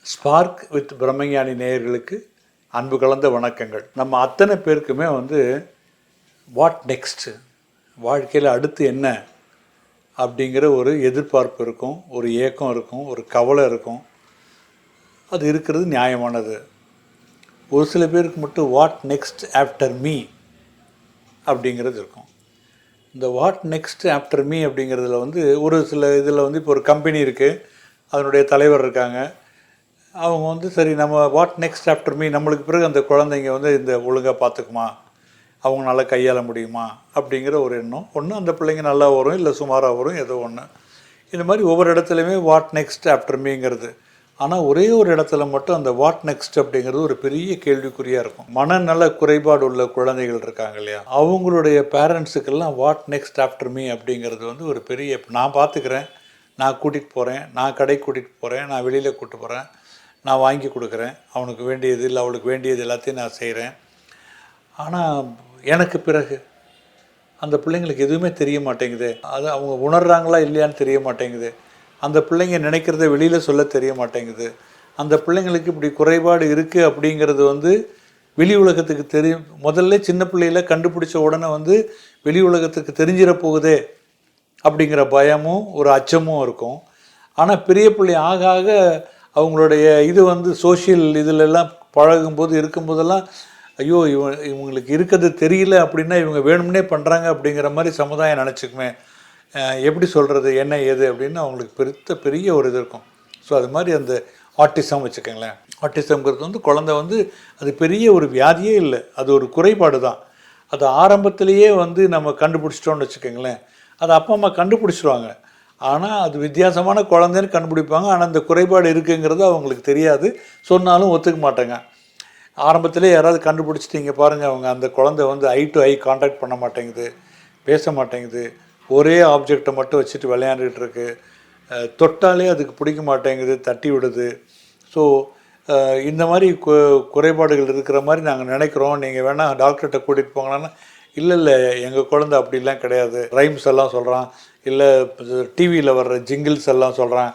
Spark with பிரம்மஞானி நேயர்களுக்கு அன்பு கலந்த வணக்கங்கள். நம்ம அத்தனை பேருக்குமே வாட் நெக்ஸ்ட்டு, வாழ்க்கையில் அடுத்து என்ன அப்படிங்கிற ஒரு எதிர்பார்ப்பு இருக்கும், ஒரு ஏக்கம் இருக்கும், ஒரு கவலை இருக்கும். அது இருக்கிறது நியாயமானது. ஒரு சில பேருக்கு மட்டும் வாட் நெக்ஸ்ட் ஆஃப்டர் மீ அப்படிங்கிறது இருக்கும். இந்த வாட் நெக்ஸ்ட் ஆஃப்டர் மீ அப்படிங்கிறதுல ஒரு சில இதில் இப்போ ஒரு கம்பெனி இருக்குது, அதனுடைய தலைவர் இருக்காங்க. அவங்க சரி நம்ம வாட் நெக்ஸ்ட் ஆஃப்டர் மீ, நம்மளுக்கு பிறகு அந்த குழந்தைங்க இந்த ஒழுங்காக பார்த்துக்குமா, அவங்க நல்லா கையாள முடியுமா அப்படிங்கிற ஒரு எண்ணம் ஒன்று. அந்த பிள்ளைங்க நல்லா வரும், இல்லை சுமாராக வரும், ஏதோ ஒன்று. இந்த மாதிரி ஒவ்வொரு இடத்துலையுமே வாட் நெக்ஸ்ட் ஆஃப்டர் மீங்கிறது. ஆனால் ஒரே ஒரு இடத்துல மட்டும் அந்த வாட் நெக்ஸ்ட் அப்படிங்கிறது ஒரு பெரிய கேள்விக்குறியாக இருக்கும். மனநல குறைபாடு உள்ள குழந்தைகள் இருக்காங்க இல்லையா, அவங்களுடைய பேரண்ட்ஸுக்கெல்லாம் வாட் நெக்ஸ்ட் ஆஃப்டர் மீ அப்படிங்கிறது ஒரு பெரிய, நான் பார்த்துக்கிறேன், நான் கூட்டிகிட்டு போகிறேன், நான் கடைக்கு கூட்டிகிட்டு போகிறேன், நான் வெளியில் கூப்பிட்டு போகிறேன், நான் வாங்கி கொடுக்குறேன், அவனுக்கு வேண்டியது இல்லை அவளுக்கு வேண்டியது எல்லாத்தையும் நான் செய்கிறேன். ஆனால் எனக்கு பிறகு அந்த பிள்ளைங்களுக்கு எதுவுமே தெரிய மாட்டேங்குது. அது அவங்க உணர்கிறாங்களா இல்லையான்னு தெரிய மாட்டேங்குது. அந்த பிள்ளைங்க நினைக்கிறத வெளியில் சொல்ல தெரிய மாட்டேங்குது. அந்த பிள்ளைங்களுக்கு இப்படி குறைபாடு இருக்குது அப்படிங்கிறது வெளி உலகத்துக்கு தெரியும். முதல்ல சின்ன பிள்ளையில கண்டுபிடிச்ச உடனே வெளி உலகத்துக்கு தெரிஞ்சிட போகுதே அப்படிங்கிற பயமும் ஒரு அச்சமும் இருக்கும். ஆனால் பெரிய பிள்ளை ஆக ஆக அவங்களுடைய இது சோஷியல் இதிலெல்லாம் பழகும்போது இருக்கும்போதெல்லாம் ஐயோ இவங்களுக்கு இருக்கிறது தெரியல அப்படின்னா இவங்க வேணும்னே பண்ணுறாங்க அப்படிங்கிற மாதிரி சமுதாயம் நினச்சிக்குமே, எப்படி சொல்கிறது என்ன ஏது அப்படின்னு அவங்களுக்கு பெரிய ஒரு இது இருக்கும். ஸோ அது மாதிரி அந்த ஆட்டிசம் வச்சுக்கோங்களேன். ஆட்டிசம்ங்கிறது குழந்தை அது பெரிய ஒரு வியாதியே இல்லை, அது ஒரு குறைபாடு தான். அது ஆரம்பத்திலேயே நம்ம கண்டுபிடிச்சிட்டோன்னு வச்சுக்கோங்களேன், அது அப்பா அம்மா கண்டுபிடிச்சிருவாங்க. ஆனால் அது வித்தியாசமான குழந்தைன்னு கண்டுபிடிப்பாங்க. ஆனால் அந்த குறைபாடு இருக்குங்கிறது அவங்களுக்கு தெரியாது, சொன்னாலும் ஒத்துக்க மாட்டாங்க. ஆரம்பத்திலே யாராவது கண்டுபிடிச்சிட்டு இங்கே பாருங்கள், அவங்க அந்த குழந்தை ஐ டு ஐ கான்டாக்ட் பண்ண மாட்டேங்குது, பேச மாட்டேங்குது, ஒரே ஆப்ஜெக்டை மட்டும் வச்சுட்டு விளையாண்டுட்டு இருக்கு, தொட்டாலே அதுக்கு பிடிக்க மாட்டேங்குது, தட்டி விடுது. ஸோ இந்த மாதிரி குறைபாடுகள் இருக்கிற மாதிரி நாங்கள் நினைக்கிறோம், நீங்கள் வேணால் டாக்டர்கிட்ட கூட்டிகிட்டு போங்களான்னா, இல்லை எங்கள் குழந்தை அப்படிலாம் கிடையாது, ரைம்ஸ் எல்லாம் சொல்கிறான், இல்லை டிவியில் வர்ற ஜிங்கிள்ஸ் எல்லாம் சொல்கிறான்,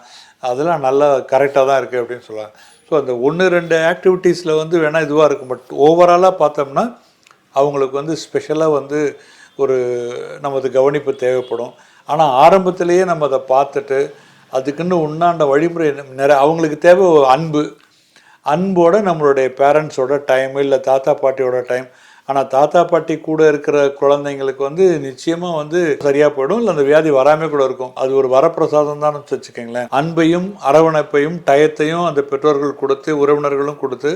அதெல்லாம் நல்லா கரெக்டாக தான் இருக்குது அப்படின்னு சொல்கிறாங்க. ஸோ அந்த 1-2 ஆக்டிவிட்டீஸில் வேணால் இதுவாக இருக்கும். பட் ஓவராலாக பார்த்தோம்னா அவங்களுக்கு ஸ்பெஷலாக ஒரு நமது கவனிப்பு தேவைப்படும். ஆனால் ஆரம்பத்திலேயே நம்ம அதை பார்த்துட்டு அதுக்குன்னு உண்டான வழிமுறை அவங்களுக்கு தேவை அன்போடு நம்மளுடைய பேரண்ட்ஸோட டைம், இல்லை தாத்தா பாட்டியோட டைம். ஆனால் தாத்தா பாட்டி கூட இருக்கிற குழந்தைங்களுக்கு நிச்சயமாக சரியாக போயிடும், இல்லை அந்த வியாதி வராமல் கூட இருக்கும். அது ஒரு வரப்பிரசாதம் தான் வச்சுக்கோங்களேன். அன்பையும் அரவணைப்பையும் டயத்தையும் அந்த பெற்றோர்கள் கொடுத்து, உறவினர்களும் கொடுத்து,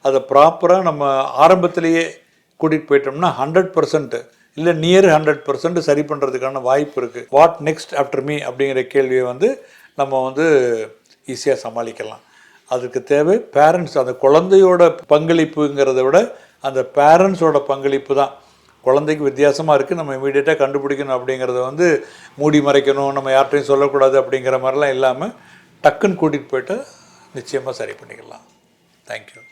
அதை ப்ராப்பராக நம்ம ஆரம்பத்திலேயே கூட்டிகிட்டு போயிட்டோம்னா 100% இல்லை நியர் 100% சரி பண்ணுறதுக்கான வாய்ப்பு இருக்குது. வாட் நெக்ஸ்ட் ஆஃப்டர் மீ அப்படிங்கிற கேள்வியை நம்ம ஈஸியாக சமாளிக்கலாம். அதுக்கு தேவை பேரண்ட்ஸ். அந்த குழந்தையோட பங்களிப்புங்கிறத விட அந்த பேரண்ட்ஸோட பங்களிப்பு தான். குழந்தைக்கு வித்தியாசமாக இருக்குது, நம்ம இமீடியட்டாக கண்டுபிடிக்கணும் அப்படிங்கிறத மூடி மறைக்கணும், நம்ம யார்கிட்டையும் சொல்லக்கூடாது அப்படிங்கிற மாதிரிலாம் இல்லாமல் டக்குன்னு கூட்டிகிட்டு போய்ட்டு நிச்சயமாக சரி பண்ணிக்கலாம். தேங்க்யூ.